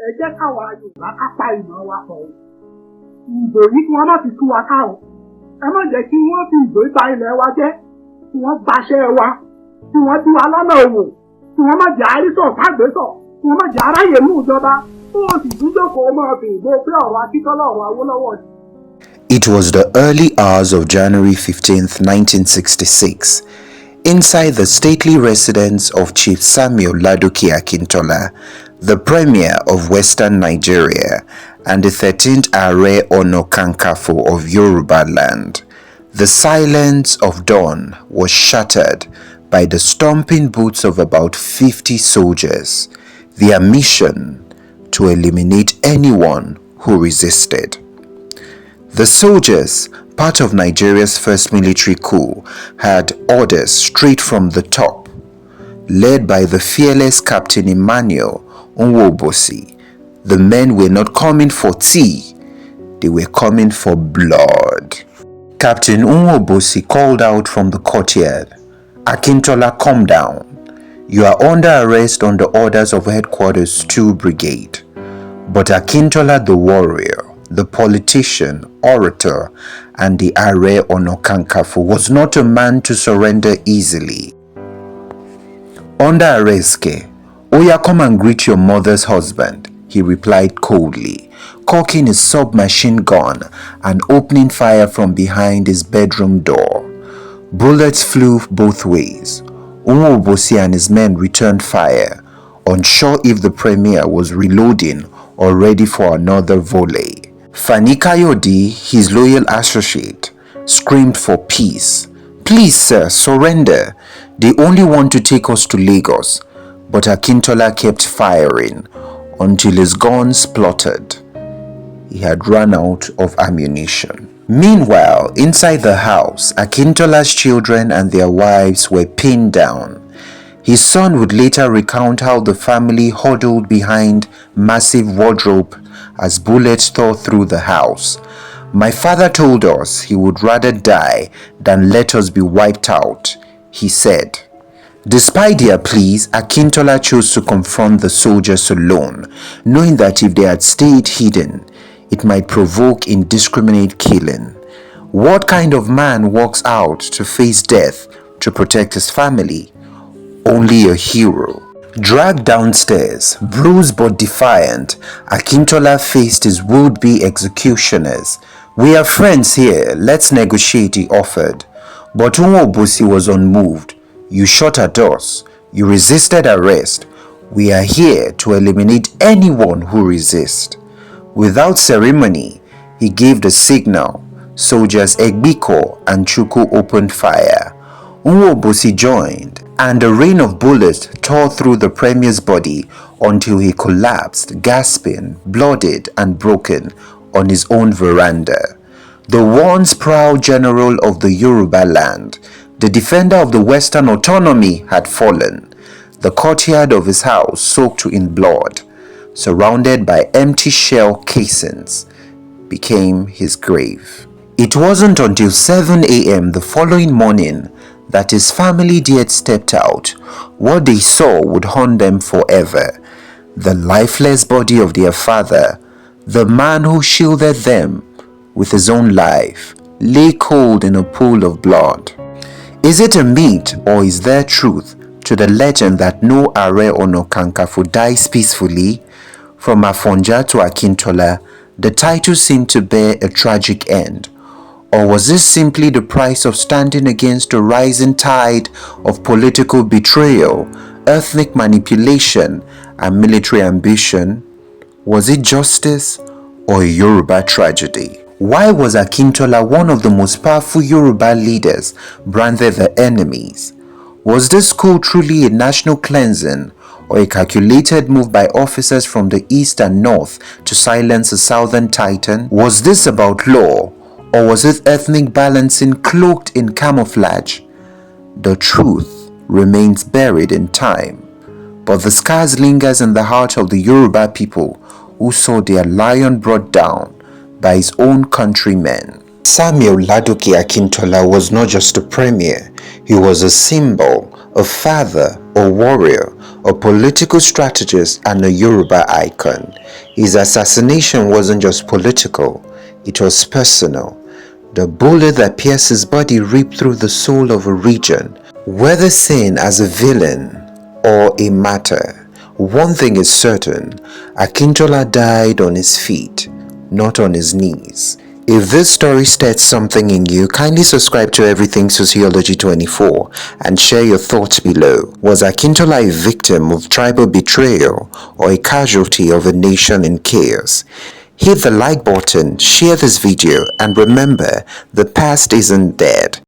ẹ jẹ́ káwa Yorùbá ká pa ìmọ̀ wa pọ̀ o. Ìbò yìí kí wọ́n má fi tú wa ká o. Ẹ má jẹ́ kí wọ́n fi ìbò ìta ilẹ̀ wa jẹ́, kí wọ́n gbaṣẹ́ wa, kí wọ́n dí wa lọ́nà òwò, kí wọ́n má jẹ́ àrísọ̀ kágbésọ̀, kí wọ́n má jẹ́ aráyè mú ìjọba, kí wọ́n sì dúdókòó máa fi ìbò pé ọ̀rọ̀ Akíntọ́lá ọ̀rọ̀ Awólọ́wọ̀ ni. It was the early hours of January 15th, 1966, inside the stately residence of Chief Samuel Ladoke Akintola, the Premier of Western Nigeria and the 13th Aare Kakanfo of Yorubaland. The silence of dawn was shattered by the stomping boots of about 50 soldiers, their mission to eliminate anyone who resisted. The soldiers, part of Nigeria's first military coup, had orders straight from the top, led by the fearless Captain Emmanuel Nwobosi. The men were not coming for tea, they were coming for blood. Captain Nwobosi called out from the courtyard, "Akintola, come down. You are under arrest on the orders of Headquarters 2 Brigade." But Akintola the warrior, the politician, orator, and the Aare Kakanfo was not a man to surrender easily. "Under arrest, ke? Oya, come and greet your mother's husband," he replied coldly, cocking his submachine gun and opening fire from behind his bedroom door. Bullets flew both ways. Nwobosi and his men returned fire, unsure if the premier was reloading or ready for another volley. Fani-Kayode, his loyal associate, screamed for peace. "Please, sir, surrender. They only want to take us to Lagos." But Akintola kept firing until his guns spluttered. He had run out of ammunition. Meanwhile, inside the house, Akintola's children and their wives were pinned down. His son would later recount how the family huddled behind massive wardrobe as bullets tore through the house. "My father told us he would rather die than let us be wiped out," he said. Despite their pleas, Akintola chose to confront the soldiers alone, knowing that if they had stayed hidden, it might provoke indiscriminate killing. What kind of man walks out to face death to protect his family? Only a hero. Dragged downstairs, bruised but defiant, Akintola faced his would-be executioners. "We are friends here, let's negotiate," he offered. But Nwobosi was unmoved. "You shot at us. You resisted arrest. We are here to eliminate anyone who resists." Without ceremony, he gave the signal. Soldiers Egbiko and Chuku opened fire. Nwobosi joined, and a rain of bullets tore through the premier's body until he collapsed, gasping, bloodied and broken on his own veranda. The once proud general of the Yorubaland, the defender of the Western autonomy, had fallen. The courtyard of his house soaked in blood, surrounded by empty shell casings, became his grave. It wasn't until 7 a.m. the following morning that his family dared stepped out. What they saw would haunt them forever. The lifeless body of their father, the man who shielded them with his own life, lay cold in a pool of blood. Is it a myth or is there truth to the legend that no Aare Kakanfo dies peacefully? From Afonja to Akintola, the title seemed to bear a tragic end. Or was this simply the price of standing against a rising tide of political betrayal, ethnic manipulation, and military ambition? Was it justice or a Yoruba tragedy? Why was Akintola, one of the most powerful Yoruba leaders, branded the enemies? Was this coup truly a national cleansing or a calculated move by officers from the east and north to silence a southern titan? Was this about law? Or was it ethnic balancing cloaked in camouflage? The truth remains buried in time, but the scars lingers in the heart of the Yoruba people who saw their lion brought down by his own countrymen. Samuel Ladoke Akintola was not just a premier, he was a symbol, a father, a warrior, a political strategist and a Yoruba icon. His assassination wasn't just political, it was personal. The bullet that pierced his body ripped through the soul of a region. Whether seen as a villain or a martyr, one thing is certain: Akintola died on his feet, not on his knees. If this story stirred something in you, kindly subscribe to Everything Sociology 24 and share your thoughts below. Was Akintola a victim of tribal betrayal or a casualty of a nation in chaos? Hit the like button, share this video, and remember, the past isn't dead.